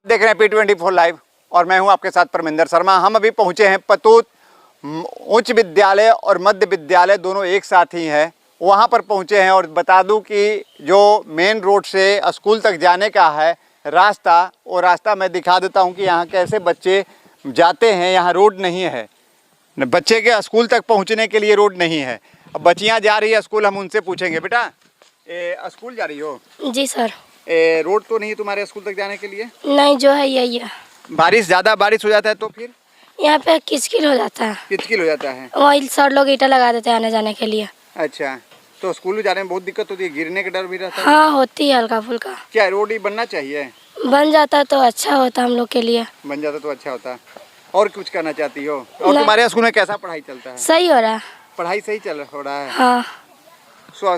देख रहे हैं P24 लाइव और मैं हूं आपके साथ परमिंदर शर्मा। हम अभी पहुंचे हैं पतूत उच्च विद्यालय और मध्य विद्यालय दोनों एक साथ ही हैं, वहां पर पहुंचे हैं। और बता दूं कि जो मेन रोड से स्कूल तक जाने का है रास्ता, वो रास्ता मैं दिखा देता हूं कि यहाँ कैसे बच्चे जाते हैं। यहाँ रोड नहीं है, बच्चे के स्कूल तक पहुँचने के लिए रोड नहीं है। अब बच्चियाँ जा रही है स्कूल, हम उनसे पूछेंगे, बेटा स्कूल जा रही हो? जी सर। रोड तो नहीं तुम्हारे स्कूल तक जाने के लिए? नहीं, जो है यही है। ज़्यादा बारिश हो जाता है तो फिर यहाँ पे किचकिच हो जाता है। किचकिच हो जाता है, वही सर लोग ईंटा लगा देते हैं आने जाने के लिए। अच्छा, तो स्कूल जाने में बहुत दिक्कत होती है, गिरने का डर भी रहता है? हाँ, होती है हल्का फुल्का। क्या रोड ही बनना चाहिए? बन जाता तो अच्छा होता हम लोग के लिए। बन जाता तो अच्छा होता। और कुछ करना चाहती हो? और तुम्हारे स्कूल में कैसा पढ़ाई चलता है? सही हो रहा है। पढ़ाई सही हो रहा है? हाँ।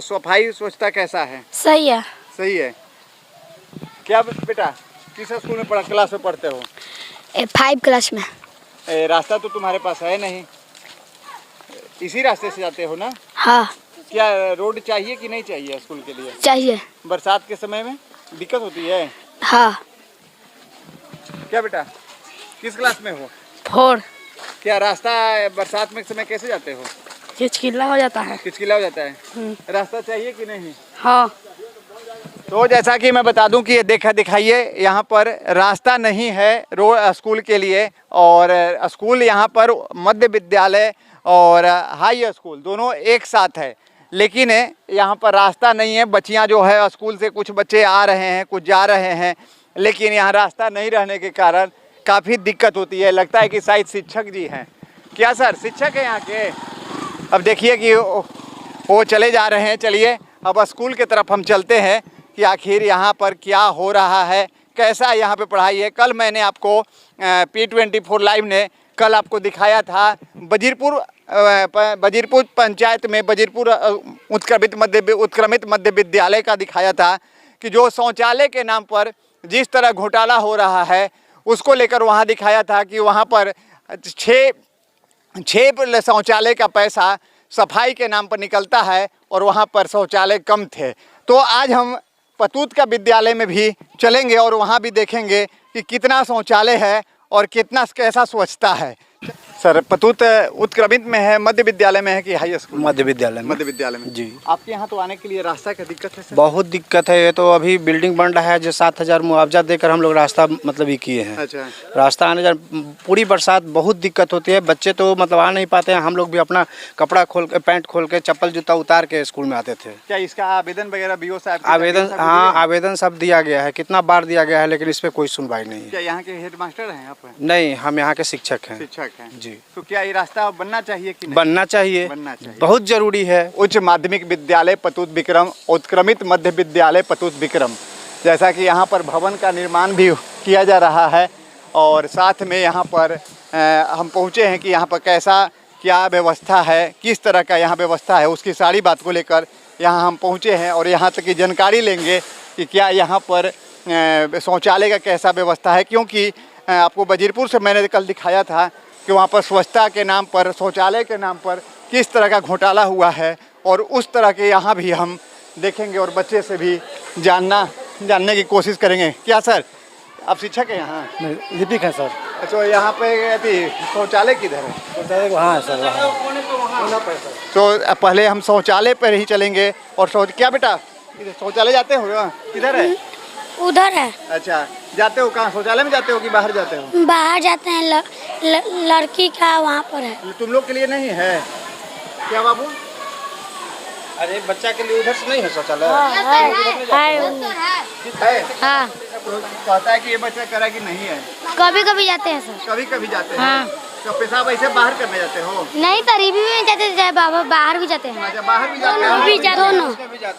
सफाई स्वच्छता कैसा है? सही है। सही है। क्या बेटा किस स्कूल में क्लास में पढ़ते हो? 5 क्लास में। रास्ता तो तुम्हारे पास है नहीं, इसी रास्ते से जाते हो ना? हाँ। क्या रोड चाहिए कि नहीं चाहिए स्कूल के लिए? चाहिए। बरसात के समय में दिक्कत होती है? हाँ। क्या बेटा किस क्लास में हो? 4। क्या रास्ता बरसात में समय कैसे जाते हो? किचकिला हो जाता है। किचकिला हो जाता है। रास्ता चाहिए कि नहीं? हाँ। तो जैसा कि मैं बता दूं कि ये दिखाइए यहाँ पर रास्ता नहीं है रोड स्कूल के लिए। और स्कूल यहाँ पर मध्य विद्यालय और हाई स्कूल दोनों एक साथ है, लेकिन यहाँ पर रास्ता नहीं है। बच्चियाँ जो है स्कूल से कुछ बच्चे आ रहे हैं, कुछ जा रहे हैं, लेकिन यहाँ रास्ता नहीं रहने के कारण काफ़ी दिक्कत होती है। लगता है कि शायद शिक्षक जी हैं। क्या सर शिक्षक है यहाँ के? अब देखिए कि वो चले जा रहे हैं। चलिए अब स्कूल की तरफ हम चलते हैं कि आखिर यहाँ पर क्या हो रहा है, कैसा यहाँ पे पढ़ाई है। कल मैंने आपको P24 लाइव ने कल आपको दिखाया था बजीरपुर पंचायत में बजीरपुर उत्क्रमित मध्य विद्यालय का दिखाया था कि जो शौचालय के नाम पर जिस तरह घोटाला हो रहा है उसको लेकर वहाँ दिखाया था कि वहाँ पर 6 शौचालय का पैसा सफाई के नाम पर निकलता है और वहाँ पर शौचालय कम थे। तो आज हम पतूत का विद्यालय में भी चलेंगे और वहाँ भी देखेंगे कि कितना शौचालय है और कैसा स्वच्छता है। सर पतूत उत्क्रमित में है, मध्य विद्यालय में है कि हाई स्कूल? मध्य विद्यालय में जी। आपके यहाँ तो आने के लिए रास्ता का दिक्कत है सर? बहुत दिक्कत है। ये तो अभी बिल्डिंग बन रहा है, जो 7,000 मुआवजा देकर हम लोग रास्ता मतलब ये किए हैं। अच्छा। रास्ता आने जाने पूरी बरसात बहुत दिक्कत होती है, बच्चे तो मतलब आ नहीं पाते हैं। हम लोग भी अपना कपड़ा खोल के, पैंट खोल के, चप्पल जूता उतार के स्कूल में आते थे। क्या इसका आवेदन वगैरह BO साहब? हाँ, आवेदन सब दिया गया है, कितना बार दिया गया है, लेकिन इस पर कोई सुनवाई नहीं है। क्या यहाँ के हेड मास्टर हैं आप? नहीं, हम यहाँ के शिक्षक हैं। शिक्षक हैं जी। तो क्या ये रास्ता बनना चाहिए कि नहीं? बनना चाहिए, बहुत जरूरी है। उच्च माध्यमिक विद्यालय पतूत विक्रम, उत्क्रमित मध्य विद्यालय पतूत विक्रम, जैसा कि यहाँ पर भवन का निर्माण भी किया जा रहा है। और साथ में यहाँ पर हम पहुँचे हैं कि यहाँ पर कैसा क्या व्यवस्था है, किस तरह का यहाँ व्यवस्था है, उसकी सारी बात को लेकर यहाँ हम पहुँचे हैं और यहाँ तक की जानकारी लेंगे कि क्या यहाँ पर शौचालय का कैसा व्यवस्था है। क्योंकि आपको बजीरपुर से मैंने कल दिखाया था कि वहाँ पर स्वच्छता के नाम पर, शौचालय के नाम पर किस तरह का घोटाला हुआ है, और उस तरह के यहाँ भी हम देखेंगे और बच्चे से भी जानने की कोशिश करेंगे। क्या सर आप शिक्षक हैं यहाँ? लिपिक है सर। अच्छा, यहाँ पे शौचालय किधर है? शौचालय वहाँ है सर, तो पहले हम शौचालय पर ही चलेंगे। और क्या बेटा शौचालय जाते हो? किधर है? उधर है। अच्छा, जाते हो कहाँ? शौचालय में जाते हो कि बाहर जाते हो? बाहर जाते हैं, लड़की का वहाँ पर है। तुम लोग के लिए नहीं है क्या बाबू? अरे बच्चा के लिए उधर से नहीं है शौचालय? हाँ। कहता है कि ये बच्चा करा कि नहीं है? कभी कभी जाते हैं सर। कभी कभी जाते हैं। हाँ। तो पेशाब ऐसे बाहर करने जाते हो? नहीं, तरीबी में जाते थे बाबा, बाहर भी जाते हैं। अच्छा, बाहर भी जाते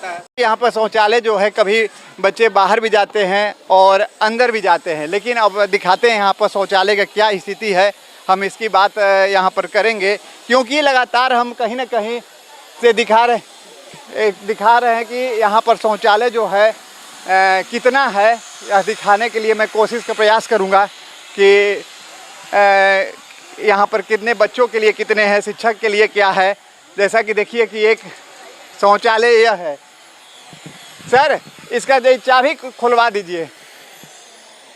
हैं। यहाँ पर शौचालय जो है कभी बच्चे बाहर भी जाते हैं और अंदर भी जाते हैं, लेकिन अब दिखाते हैं यहाँ पर शौचालय का क्या स्थिति है। हम इसकी बात यहाँ पर करेंगे, क्योंकि लगातार हम कहीं ना कहीं से दिखा रहे हैं कि यहाँ पर शौचालय जो है कितना है। यह दिखाने के लिए मैं कोशिश का प्रयास करूँगा कि यहाँ पर कितने बच्चों के लिए कितने हैं, शिक्षक के लिए क्या है। जैसा कि देखिए कि एक शौचालय यह है। सर इसका चाबी खुलवा दीजिए।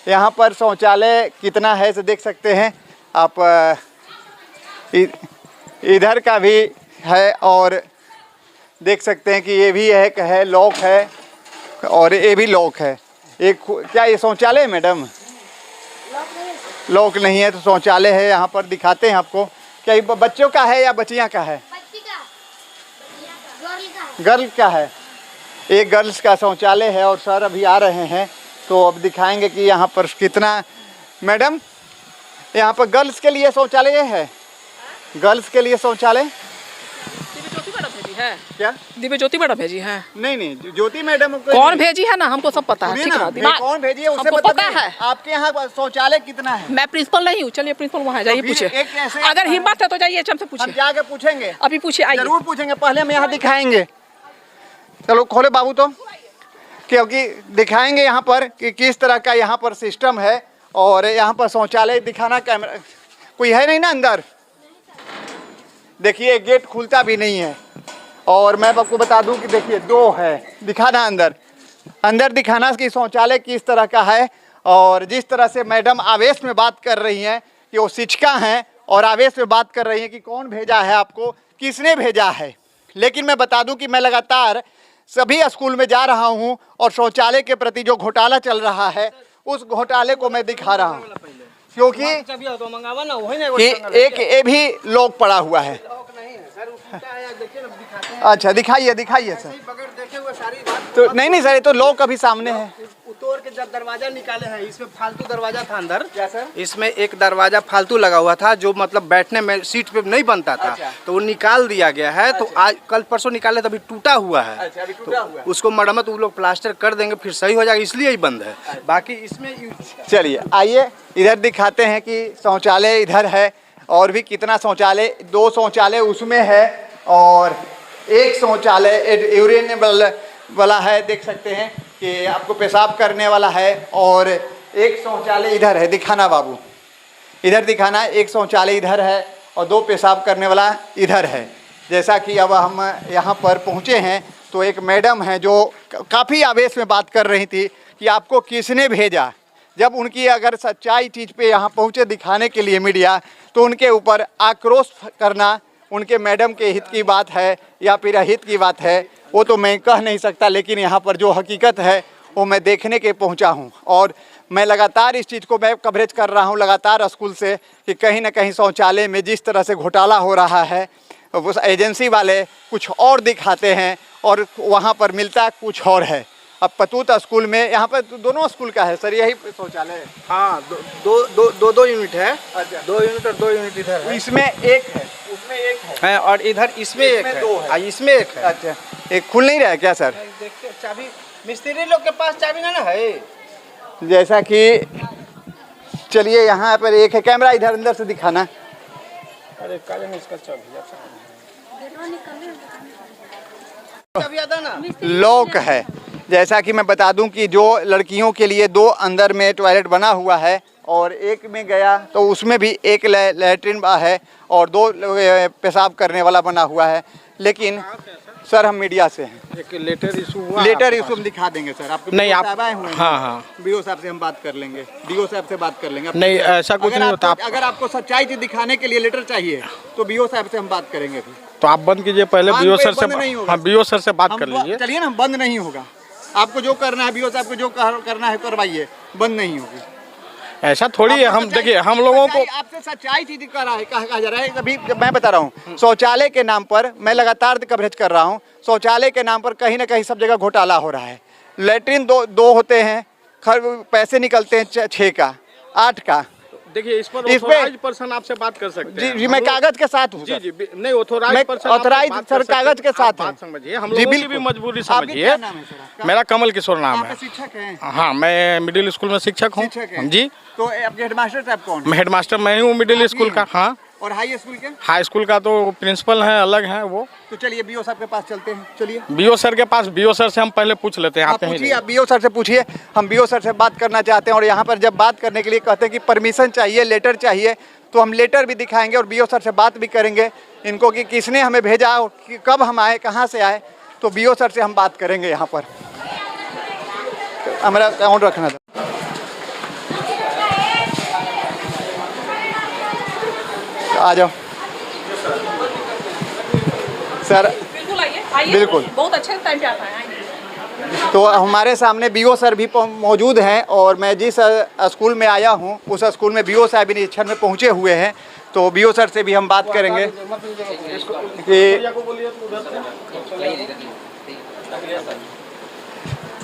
यहाँ पर शौचालय कितना है इसे देख सकते हैं आप। इधर का भी है और देख सकते हैं कि ये भी है लॉक है और ये भी लॉक है। एक क्या ये शौचालय है मैडम? लॉक नहीं है तो शौचालय है। यहाँ पर दिखाते हैं आपको। क्या ये बच्चों का है या बच्चियाँ का है? गर्ल का है। एक गर्ल्स का शौचालय है और सर अभी आ रहे हैं तो अब दिखाएंगे कि यहाँ पर कितना। मैडम यहाँ पर गर्ल्स के लिए शौचालय है? गर्ल्स के लिए शौचालय ज्योति मैडम भेजी है क्या? दिव्य ज्योति मैडम भेजी है। नहीं ज्योति मैडम कौन भेजी है ना हमको सब पता है। ठीक है ना, कौन भेजी है उससे हमको पता पता है। आपके यहाँ शौचालय कितना है? मैं प्रिंसिपल नहीं हूँ। चलिए प्रिंसिपल वहाँ जाइए पूछे। अगर हिम्मत है तो जाइए हमसे हम पूछिए। जाके पूछेंगे। अभी पूछिए आइए। जरूर पूछेंगे। पहले हम यहाँ दिखाएंगे। चलो खोले बाबू तो, क्योंकि दिखाएंगे यहाँ पर कि किस तरह का यहाँ पर सिस्टम है। और यहाँ पर शौचालय दिखाना कैमरा कोई है नहीं ना अंदर। देखिए गेट खुलता भी नहीं है। और मैं आपको बता दूं कि देखिए 2 है। दिखाना अंदर दिखाना कि शौचालय किस तरह का है। और जिस तरह से मैडम आवेश में बात कर रही हैं कि वो शिक्षिका हैं और आवेश में बात कर रही हैं कि कौन भेजा है आपको, किसने भेजा है। लेकिन मैं बता दूं कि मैं लगातार सभी स्कूल में जा रहा हूं और शौचालय के प्रति जो घोटाला चल रहा है उस घोटाले को मैं दिखा रहा हूं, क्योंकि एक ये भी लॉक पड़ा हुआ है। अच्छा दिखाइए सर। तो नहीं सर, ये तो लॉक अभी सामने है। तोड़ के जब दरवाजा निकाले हैं, इसमें फालतू दरवाजा था अंदर। क्या सर? इसमें एक दरवाजा फालतू लगा हुआ था जो मतलब बैठने में सीट पे नहीं बनता था। अच्छा। तो वो निकाल दिया गया है। तो आज कल परसों निकाले तो अभी टूटा हुआ है। अच्छा, अभी टूटा हुआ है। उसको मरम्मत वो लोग प्लास्टर कर देंगे फिर सही हो जाएगा, इसलिए ही बंद है। बाकी इसमें चलिए आइए इधर दिखाते हैं कि शौचालय इधर है और भी कितना शौचालय। 2 शौचालय उसमें है और एक शौचालय यूरिनेबल वाला है। देख सकते हैं कि आपको पेशाब करने वाला है। और एक शौचालय इधर है। दिखाना बाबू, इधर दिखाना। एक शौचालय इधर है और 2 पेशाब करने वाला इधर है। जैसा कि अब हम यहाँ पर पहुँचे हैं तो एक मैडम हैं जो काफ़ी आवेश में बात कर रही थी कि आपको किसने भेजा। जब उनकी अगर सच्चाई चीज़ पे यहाँ पहुँचे दिखाने के लिए मीडिया, तो उनके ऊपर आक्रोश करना उनके मैडम के हित की बात है या फिर अहित की बात है वो तो मैं कह नहीं सकता। लेकिन यहाँ पर जो हकीकत है वो मैं देखने के पहुँचा हूँ और मैं लगातार इस चीज़ को मैं कवरेज कर रहा हूँ लगातार स्कूल से कि कहीं ना कहीं शौचालय में जिस तरह से घोटाला हो रहा है उस एजेंसी वाले कुछ और दिखाते हैं और वहाँ पर मिलता कुछ और है। अब पतूत स्कूल में यहाँ पर दोनों स्कूल का है सर यही शौचालय है? हाँ, दो यूनिट है। अच्छा। 2 यूनिट और 2 यूनिट इधर है। इसमें एक है, उसमें एक है और इधर इसमें एक है। 2 है। इसमें एक है। अच्छा, एक खुल नहीं रहा है क्या सर? देखते चाबी मिस्त्री लोग के पास चाबी ना है। जैसा कि चलिए यहाँ पर एक है। कैमरा इधर अंदर से दिखाना। अरे काले में इसका चाबी आता ना। लॉक है। जैसा कि मैं बता दूं कि जो लड़कियों के लिए 2 अंदर में टॉयलेट बना हुआ है और एक में गया तो उसमें भी एक लैट्रिन है और 2 पेशाब करने वाला बना हुआ है। लेकिन सर हम मीडिया से हैं। एक लेटर इशू हुआ। लेटर इशू हम दिखा देंगे सर आपको। नहीं आप आए हुए हैं। हाँ बीओ साहब से हम बात कर लेंगे। डीओ साहब से बात कर लेंगे। नहीं ऐसा कुछ नहीं होता। अगर आपको सच्चाई चीज दिखाने के लिए लेटर चाहिए तो बीओ साहब से हम बात करेंगे। तो आप बंद कीजिए पहले बीओ सर से। हाँ बीओ सर से बात कर लीजिए। चलिए ना, बंद नहीं होगा। आपको जो करना है बीओ साहब को जो करना है करवाइए, बंद नहीं होगी। ऐसा थोड़ी है। हम देखिए हम लोगों को आपसे सच्चाई चीज कहा जा रहा है। अभी मैं बता रहा हूँ शौचालय के नाम पर मैं लगातार कवरेज कर रहा हूँ। शौचालय के नाम पर कहीं ना कहीं सब जगह घोटाला हो रहा है। लैट्रिन दो होते हैं, पैसे निकलते हैं 6 का 8 का। देखिए इस पर ऑथराइज्ड पर्सन आपसे बात कर सकते हैं। जी मैं कागज के साथ हूँ। जी नहीं ऑथराइज्ड पर्सन ऑथराइज्ड सर कागज के साथ है। समझिए हम लोगों की भी मजबूरी समझिए। मेरा कमल किशोर नाम है। शिक्षक हैं? हाँ मैं मिडिल स्कूल में शिक्षक हूँ। जी। तो आपके हेडमास्टर साहब कौन? मैं हेडमास्टर मैं ही हूँ मिडिल स्कूल का। हाँ। और हाई स्कूल के? हाई स्कूल का तो प्रिंसिपल है, अलग है वो। तो चलिए बीओ साहब के पास चलते हैं। चलिए बीओ सर के पास। बीओ सर से हम पहले पूछ लेते हैं। आप बीओ सर से पूछिए। हम बीओ सर से बात करना चाहते हैं और यहाँ पर जब बात करने के लिए कहते हैं कि परमिशन चाहिए, लेटर चाहिए, तो हम लेटर भी दिखाएंगे और बीओ सर से बात भी करेंगे इनको कि किसने हमें भेजा और कब हम आए, कहाँ से आए। तो बीओ सर से हम बात करेंगे। यहाँ पर हमारा अकाउंट रखना था। आ जाओ सर। बिल्कुल आइए, आइए। बिल्कुल। बहुत अच्छे टाइम पे आता है, आइए। तो हमारे सामने बीओ सर भी मौजूद हैं और मैं जिस स्कूल में आया हूं उस स्कूल में बीओ साहब निरीक्षण में पहुंचे हुए हैं। तो बीओ सर से भी हम बात करेंगे कि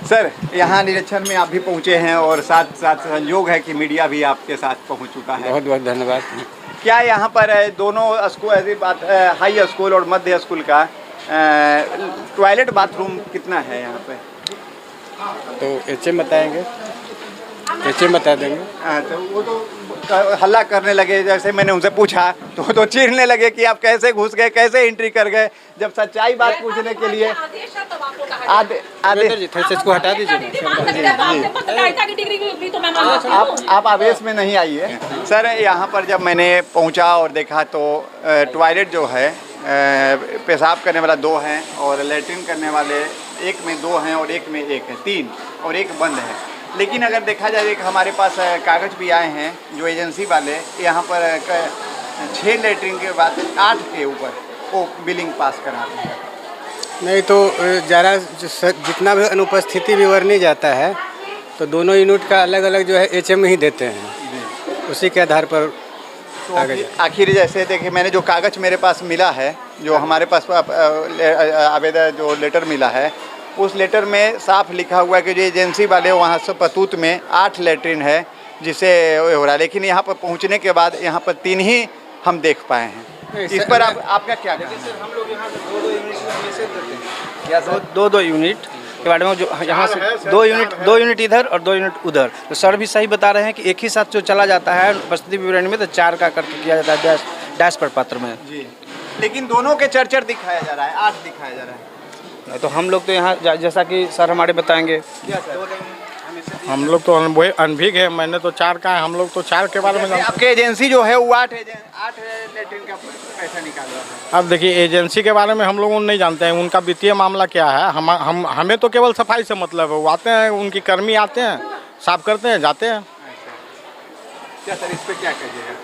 सर यहाँ निरीक्षण में आप भी पहुंचे हैं और साथ साथ संयोग है कि मीडिया भी आपके साथ पहुंच चुका है। बहुत बहुत धन्यवाद। क्या यहाँ पर दोनों स्कूल ऐसी बात हाई स्कूल और मध्य स्कूल का टॉयलेट बाथरूम कितना है यहाँ पे? तो एचएम बताएंगे, एचएम बता देंगे। तो वो तो हल्ला करने लगे, जैसे मैंने उनसे पूछा तो चीरने लगे कि आप कैसे घुस गए, कैसे एंट्री कर गए। जब सच्चाई बात पूछने के लिए आदेश को हटा दीजिए। आप आवेश में नहीं आइए सर। यहाँ पर जब मैंने पहुँचा और देखा तो टॉयलेट जो है पेशाब करने वाला 2 हैं और लेटरिन करने वाले एक में 2 हैं और एक में 1 है, 3 और एक बंद है। लेकिन अगर देखा जाए एक हमारे पास कागज़ भी आए हैं जो एजेंसी वाले यहाँ पर 6 लेटरिन के बाद 8 के ऊपर वो बिलिंग पास कराते हैं। नहीं तो ज़रा जितना भी अनुपस्थिति विवरणी जाता है तो दोनों यूनिट का अलग अलग जो है एचएम ही देते हैं, उसी के आधार पर आखिर जैसे देखिए मैंने जो कागज़ मेरे पास मिला है, जो हमारे पास आवेदन जो लेटर मिला है, उस लेटर में साफ लिखा हुआ है कि जो एजेंसी वाले वहाँ से पतूत में 8 लेटरिन है जिसे हो रहा है। लेकिन यहाँ पर पहुँचने के बाद यहाँ पर 3 ही हम देख पाए हैं। इस पर आपका क्या कहना है? हम लोग यहाँ 2 यूनिट 2 यूनिट के बारे में जो यहाँ से 2 यूनिट इधर और 2 यूनिट उधर। तो सर भी सही बता रहे हैं कि एक ही साथ जो चला जाता है उपस्थिति विवरणी में तो 4 का करके किया जाता है डैश पर पत्र में जी। लेकिन दोनों के 4 दिखाया जा रहा है, 8 दिखाया जा रहा है। तो हम लोग तो यहाँ जैसा कि सर हमारे बताएंगे। हम लोग तो अनभिज्ञ है। मैंने तो 4 का है, हम लोग तो 4 के बारे में जानते हैं। आपके एजेंसी जो है वो 8 लेटरिन का पैसा निकाल रहा है। अब देखिए एजेंसी के बारे में हम लोग नहीं जानते हैं, उनका वित्तीय मामला क्या है। हमें तो केवल सफाई से मतलब है। वो आते हैं, उनकी कर्मी आते हैं, साफ करते हैं, जाते हैं। क्या सर इस पर क्या कहिएगा?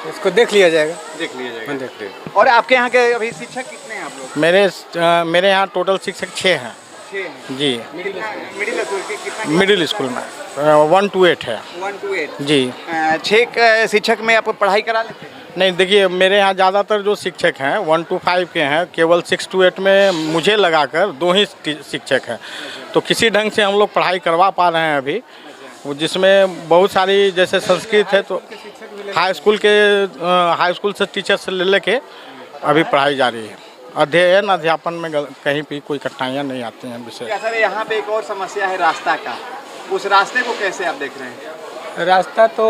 इसको देख लिया जाएगा। देख लिया जाएगा। देख लिया। और आपके यहाँ के अभी शिक्षक कितने हैं आप लोग? मेरे यहाँ टोटल शिक्षक 6 हैं 6 हैं। जी। मिडिल स्कूल के कितना? मिडिल स्कूल में 1 to 8 है 1 to 8 जी। 6 शिक्षक में आप पढ़ाई करा लेते हैं? नहीं देखिए मेरे यहाँ ज़्यादातर जो शिक्षक हैं 1 to 5 के हैं, केवल 6 to 8 में मुझे लगाकर 2 ही शिक्षक हैं। तो किसी ढंग से हम लोग पढ़ाई करवा पा रहे हैं अभी, जिसमें बहुत सारी जैसे संस्कृत है तो हाई स्कूल से टीचर से ले लेके अभी पढ़ाई जारी है। अध्ययन अध्यापन में कहीं भी कोई कठिनाइयाँ नहीं आती हैं विषय। क्या सर यहाँ पे एक और समस्या है रास्ता का, उस रास्ते को कैसे आप देख रहे हैं? रास्ता तो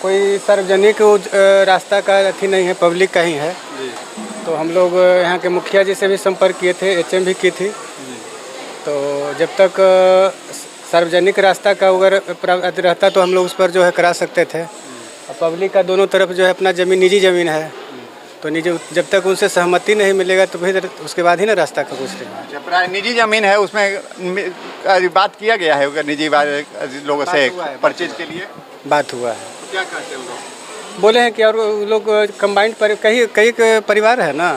कोई सार्वजनिक रास्ता का अथी नहीं है, पब्लिक का ही है। तो हम लोग यहाँ के मुखिया जी से भी संपर्क किए थे, एचएम भी की थी। तो जब तक सार्वजनिक रास्ता का अगर रहता तो हम लोग उस पर जो है करा सकते थे। और पब्लिक का दोनों तरफ जो है अपना ज़मीन निजी ज़मीन है, तो निजी जब तक उनसे सहमति नहीं मिलेगा तो फिर उसके बाद ही ना रास्ता का पूछते हैं। निजी ज़मीन है उसमें बात किया गया है अगर निजी लोगों से परचेज के लिए बात हुआ है। तो क्या कहते हैं लोग? बोले हैं कि और लोग कंबाइंड पर कई परिवार है ना,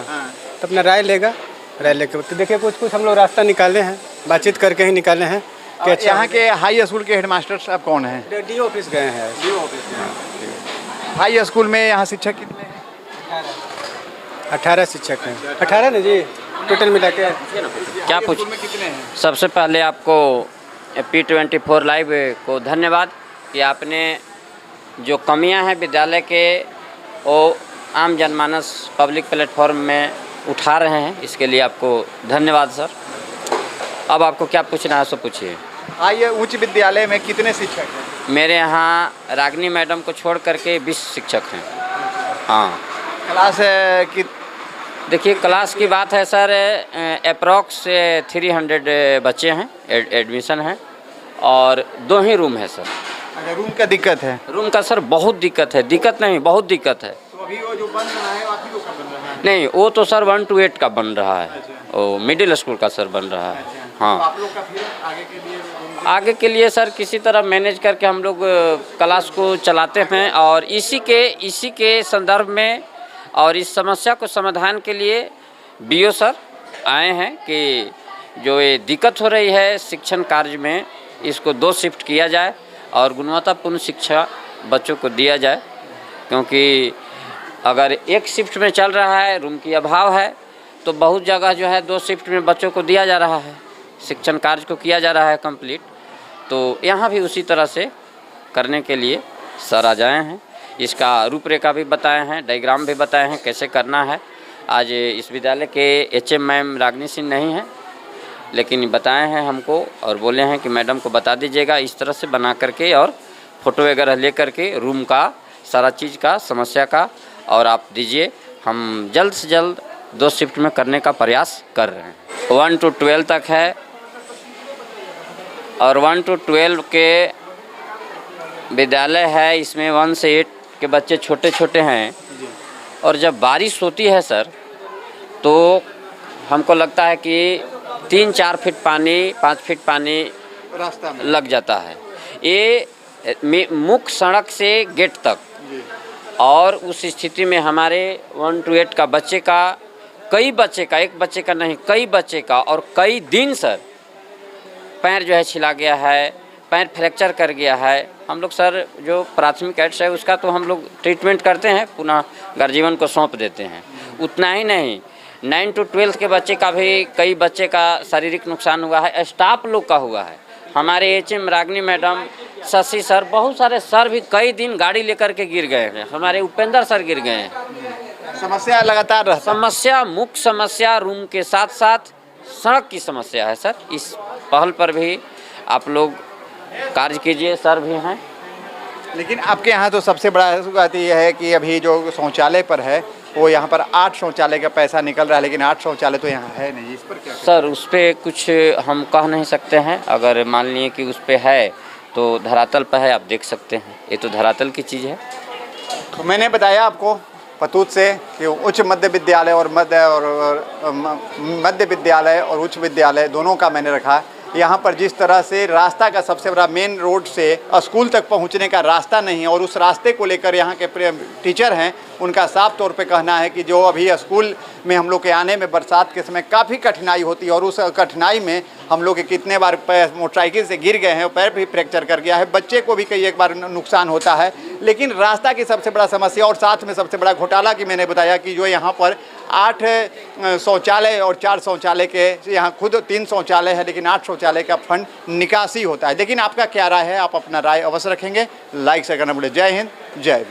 तो अपना राय लेगा, राय लेके तो देखिए कुछ हम लोग रास्ता निकाले हैं, बातचीत करके ही निकाले हैं। यहाँ के हाई स्कूल के हेडमास्टर साहब कौन हैं? डीओ ऑफिस गए हैं। Do office. हाई स्कूल में यहाँ शिक्षक कितने हैं? 18 शिक्षक हैं। 18 ना जी टोटल मिला के। क्या पूछ में कितने हैं? सबसे पहले आपको P24 लाइव को धन्यवाद कि आपने जो कमियां हैं विद्यालय के वो आम जनमानस पब्लिक प्लेटफॉर्म में उठा रहे हैं, इसके लिए आपको धन्यवाद सर। अब आपको क्या पूछना है सो पूछिए। आइए, उच्च विद्यालय में कितने शिक्षक हैं? मेरे यहाँ रागनी मैडम को छोड़ करके 20 शिक्षक हैं। हाँ, क्लास की देखिए क्लास की बात है सर, अप्रॉक्स 300 बच्चे हैं, एडमिशन है और 2 ही रूम है सर। अच्छा, रूम का दिक्कत है? रूम का सर बहुत दिक्कत है, दिक्कत नहीं बहुत दिक्कत है। तो अभी वो जो बन रहा है आप ही लोग का बन रहा है? नहीं, वो तो सर 1 to 8 का बन रहा है। अच्छा। वो मिडिल स्कूल का सर बन रहा है। अच्छा। हाँ, तो आप लोग का फिर आगे के लिए आगे के लिए सर किसी तरह मैनेज करके हम लोग क्लास को चलाते हैं और इसी के संदर्भ में और इस समस्या को समाधान के लिए बीओ सर आए हैं कि जो ये दिक्कत हो रही है शिक्षण कार्य में, इसको 2 शिफ्ट किया जाए और गुणवत्तापूर्ण शिक्षा बच्चों को दिया जाए, क्योंकि अगर 1 शिफ्ट में चल रहा है, रूम की अभाव है, तो बहुत जगह जो है 2 शिफ्ट में बच्चों को दिया जा रहा है, शिक्षण कार्य को किया जा रहा है कंप्लीट। तो यहाँ भी उसी तरह से करने के लिए सर आ जाए हैं। इसका रूपरेखा भी बताए हैं, डायग्राम भी बताए हैं कैसे करना है। आज इस विद्यालय के एचएम मैम रागनी सिंह नहीं हैं, लेकिन बताए हैं हमको और बोले हैं कि मैडम को बता दीजिएगा इस तरह से बना करके और फ़ोटो वगैरह ले करके रूम का सारा चीज़ का समस्या का और आप दीजिए। हम जल्द से जल्द 2 शिफ्ट में करने का प्रयास कर रहे हैं। 1 to 12 तक है और 1 to 12 के विद्यालय है। इसमें 1 से 8 के बच्चे छोटे छोटे हैं और जब बारिश होती है सर तो हमको लगता है कि 3-4 फीट पानी 5 फीट पानी रास्ता में लग जाता है। ये मुख्य सड़क से गेट तक और उस स्थिति में हमारे 1 to 8 का बच्चे का, कई बच्चे का, एक बच्चे का नहीं कई बच्चे का और कई दिन सर पैर जो है छिला गया है, पैर फ्रैक्चर कर गया है। हम लोग सर जो प्राथमिक एड्स है उसका तो हम लोग ट्रीटमेंट करते हैं, पुनः गर्जीवन को सौंप देते हैं। उतना ही नहीं 9 to 12 के बच्चे का भी कई बच्चे का शारीरिक नुकसान हुआ है, स्टाफ लोग का हुआ है। हमारे एचएम रागनी मैडम, शशि सर, बहुत सारे सर भी कई दिन गाड़ी लेकर के गिर गए हैं। हमारे उपेंद्र सर गिर गए हैं। समस्या लगातार रहता है। समस्या, मुख्य समस्या रूम के साथ साथ सड़क की समस्या है सर। इस पहल पर भी आप लोग कार्य कीजिए, सर भी हैं। लेकिन आपके यहाँ तो सबसे बड़ा बात यह है कि अभी जो शौचालय पर है वो यहाँ पर 8 शौचालय का पैसा निकल रहा है, लेकिन 8 शौचालय तो यहाँ है नहीं। इस पर क्या सर उस पर कुछ हम कह नहीं सकते हैं। अगर मान लिए कि उस पर है तो धरातल पर है, आप देख सकते हैं। ये तो धरातल की चीज़ है। तो मैंने बताया आपको पतूत से कि उच्च मध्य विद्यालय और मध्य विद्यालय और उच्च विद्यालय दोनों का मैंने रखा। यहाँ पर जिस तरह से रास्ता का सबसे बड़ा मेन रोड से स्कूल तक पहुँचने का रास्ता नहीं है और उस रास्ते को लेकर यहाँ के टीचर हैं उनका साफ तौर पे कहना है कि जो अभी स्कूल में हम लोग के आने में बरसात के समय काफ़ी कठिनाई होती है और उस कठिनाई में हम लोग के कितने बार मोटरसाइकिल से गिर गए हैं और पैर भी फ्रैक्चर कर गया है, बच्चे को भी कई एक बार नुकसान होता है। लेकिन रास्ता की सबसे बड़ा समस्या और साथ में सबसे बड़ा घोटाला की मैंने बताया कि जो यहाँ पर 8 शौचालय और 4 शौचालय के, यहाँ खुद 3 शौचालय है लेकिन 8 शौचालय का फंड निकासी होता है। लेकिन आपका क्या राय है? आप अपना राय अवश्य रखेंगे, लाइक शेयर करना भूलें। जय हिंद, जय भीम।